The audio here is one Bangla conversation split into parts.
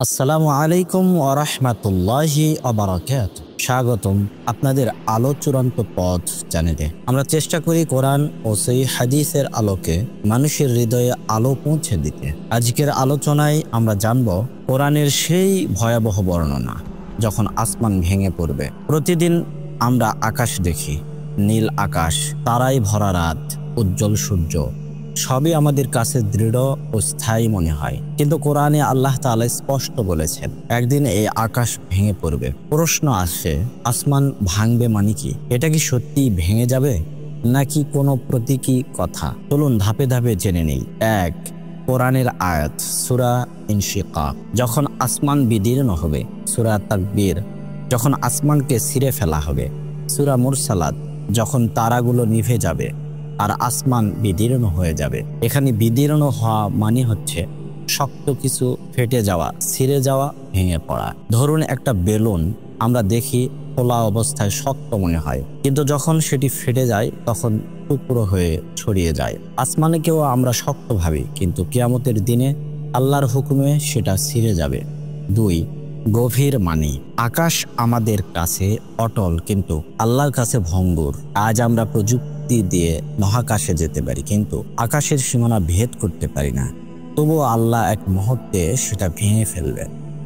আসসালামু আলাইকুম ওয়া রাহমাতুল্লাহি ওয়া বারাকাতুহু। স্বাগতম আপনাদের আলো চূড়ান্ত পথ চ্যানেলে। আমরা চেষ্টা করি কোরআন ও সেই হাদিসের আলোকে মানুষের হৃদয়ে আলো পৌঁছে দিতে। আজকের আলোচনায় আমরা জানব কোরআনের সেই ভয়াবহ বর্ণনা যখন আসমান ভেঙে পড়বে। প্রতিদিন আমরা আকাশ দেখি, নীল আকাশ, তারায় ভরা রাত, উজ্জ্বল সূর্য, সবই আমাদের কাছে দৃঢ় ও স্থায়ী মনে হয়, কিন্তু কোরআনে আল্লাহ তাআলা স্পষ্ট বলেছেন একদিন এই আকাশ ভেঙে পড়বে। প্রশ্ন আসে, আসমান ভাঙবে মানে কি? এটা কি সত্যি ভেঙে যাবে নাকি কোনো প্রতীকী কথা? চলুন ধাপে ধাপে জেনে নেই। এক, কোরআনের আয়াত সূরা ইনশিকাক, যখন আসমান বিদীর্ণ হবে। সূরা তাকবীর, যখন আসমানকে ছিঁড়ে ফেলা হবে। সূরা মুরসালাত, যখন তারাগুলো নিভে যাবে আর আসমান বিদীর্ণ হয়ে যাবে। এখানে বিদীর্ণ হওয়া মানে হচ্ছে শক্ত কিছু ফেটে যাওয়া, ছিঁড়ে যাওয়া, ভেঙে পড়া। ধরুন একটা বেলুন আমরা দেখি খোলা অবস্থায় শক্ত মনে হয়, কিন্তু যখন সেটি ফেটে যায় তখন টুকরো হয়ে ছড়িয়ে যায়। আসমানকেও আমরা শক্ত ভাবি, কিন্তু কিয়ামতের দিনে আল্লাহর হুকুমে সেটা ছিঁড়ে যাবে। দুই, গভীর মানে আকাশ আমাদের কাছে অটল, কিন্তু আল্লাহর কাছে ভঙ্গুর। আজ আমরা প্রযুক্তি দিয়ে মহাকাশে যেতে পারি, কিন্তু আকাশের সীমানা ভেদ করতে পারি না। তবুও আল্লাহ এক মুহূর্তে সেটা ভেঙে ফেলবে।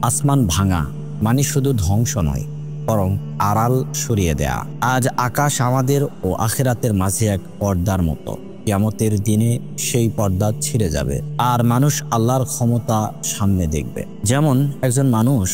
আসমান ভাঙা মানে শুধু ধ্বংস নয়, বরং আড়াল সরিয়ে দেয়া। আজ আকাশ আমাদের ও আখিরাতের মাঝে এক পর্দার মতো। কিয়ামতের দিনে সেই পর্দা ছিঁড়ে যাবে আর মানুষ আল্লাহর ক্ষমতা সামনে দেখবে। যেমন একজন মানুষ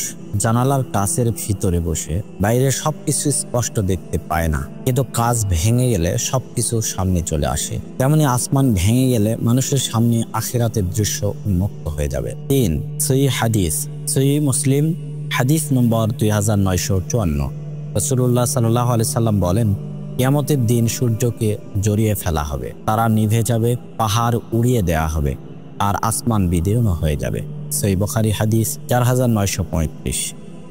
জানালার কাচের ভিতরে বসে বাইরে সবকিছু স্পষ্ট দেখতে পায় না, কিন্তু কাচ ভেঙে গেলে সবকিছু সামনে চলে আসে। তেমনি আসমান ভেঙে গেলে মানুষের সামনে আখিরাতের দৃশ্য উন্মুক্ত হয়ে যাবে। তিন, সহিহ হাদিস, সহিহ মুসলিম হাদিস নম্বর 2954। রাসূলুল্লাহ সাল্লাল্লাহু আলাইহি সাল্লাম বলেন, কিয়ামতের দিন সূর্যকে জড়িয়ে ফেলা হবে, তারা নিভে যাবে, পাহাড় উড়িয়ে দেয়া হবে আর আসমান বিদীর্ণ হয়ে যাবে। সহিহ বুখারী হাদিস 4935।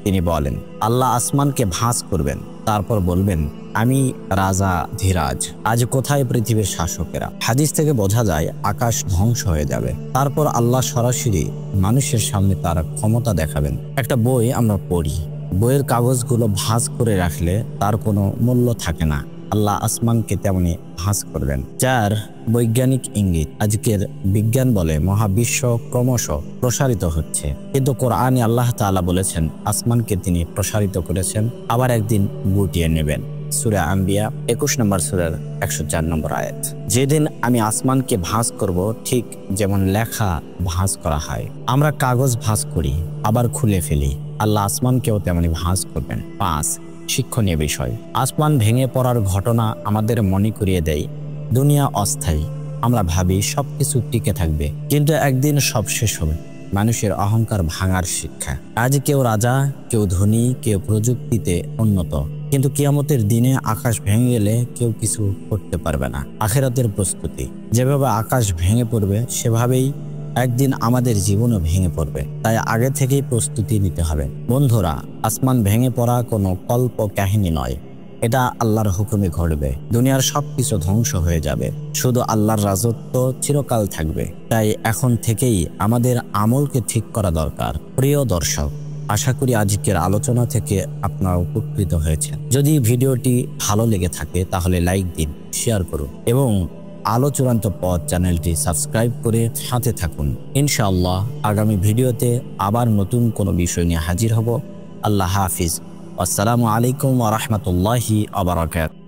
তিনি বলেন, আল্লাহ আসমানকে ভাঁজ করবেন, তারপর বলবেন, আমি রাজা ধীরাজ, আজ কোথায় পৃথিবীর শাসকেরা? হাদিস থেকে বোঝা যায় আকাশ ধ্বংস হয়ে যাবে। তারপর আল্লাহ সরাসরি মানুষের সামনে তার ক্ষমতা দেখাবেন। একটা বই আমরা পড়ি, বইয়ের কাগজগুলো ভাঁজ করে রাখলে তার কোনো মূল্য থাকে না। আল্লাহ আসমানকে তেমনি ভাঁজ করবেন। চার, বৈজ্ঞানিক ইঙ্গিত। আজকের বিজ্ঞান বলে মহাবিশ্ব ক্রমশ প্রসারিত হচ্ছে, কিন্তু কোরআনে আল্লাহ তাআলা বলেছেন আসমানকে তিনি প্রসারিত করেছেন, আবার একদিন গুটিয়ে নেবেন। সূরা আম্বিয়া 21 নম্বর সূরার 104 নম্বর আয়াত। যেদিন আমি আসমানকে ভাঁজ করব, ঠিক যেমন লেখা ভাঁজ করা হয়, আমরা কাগজ ভাঁজ করি আবার খুলে ফেলি, আল্লাহ আসমানকেও তেমনি ভাঁজ করবেন। পাঁচ, শিক্ষণীয় বিষয়। আসমান ভেঙে পড়ার ঘটনা আমাদের মনে করিয়ে দেয় দুনিয়া অস্থায়ী। আমরা ভাবি সবকিছু টিকে থাকবে, কিন্তু একদিন সব শেষ হবে। মানুষের অহংকার ভাঙার শিক্ষা। আজ কেউ রাজা, কেউ ধনী, কেউ প্রযুক্তিতে উন্নত, কিন্তু কিয়ামতের দিনে আকাশ ভেঙে গেলে কেউ কিছু করতে পারবে না। আখিরাতের প্রস্তুতি। যেভাবে আকাশ ভেঙে পড়বে সেভাবেই একদিন আমাদের জীবনও ভেঙে পড়বে, তাই আগে থেকেই প্রস্তুতি নিতে হবে। বন্ধুরা, আসমান ভেঙে পড়া কোনো কল্প কাহিনী নয়, এটা আল্লাহর হুকুমে ঘটবে। দুনিয়ার সবকিছু ধ্বংস হয়ে যাবে, শুধু আল্লাহর রাজত্ব চিরকাল থাকবে। তাই এখন থেকেই আমাদের আমলকে ঠিক করা দরকার। প্রিয় দর্শক, আশা করি আজকের আলোচনা থেকে আপনারা উপকৃত হয়েছেন। যদি ভিডিওটি ভালো লেগে থাকে তাহলে লাইক দিন, শেয়ার করুন এবং আলো চূড়ান্ত পথ চ্যানেলটি সাবস্ক্রাইব করে সাথে থাকুন। ইনশাআল্লাহ আগামী ভিডিওতে আবার নতুন কোনো বিষয় নিয়ে হাজির হব। আল্লাহ হাফিজ। আসসালামু আলাইকুম ওয়া রাহমাতুল্লাহি ওয়া বারাকাতুহু।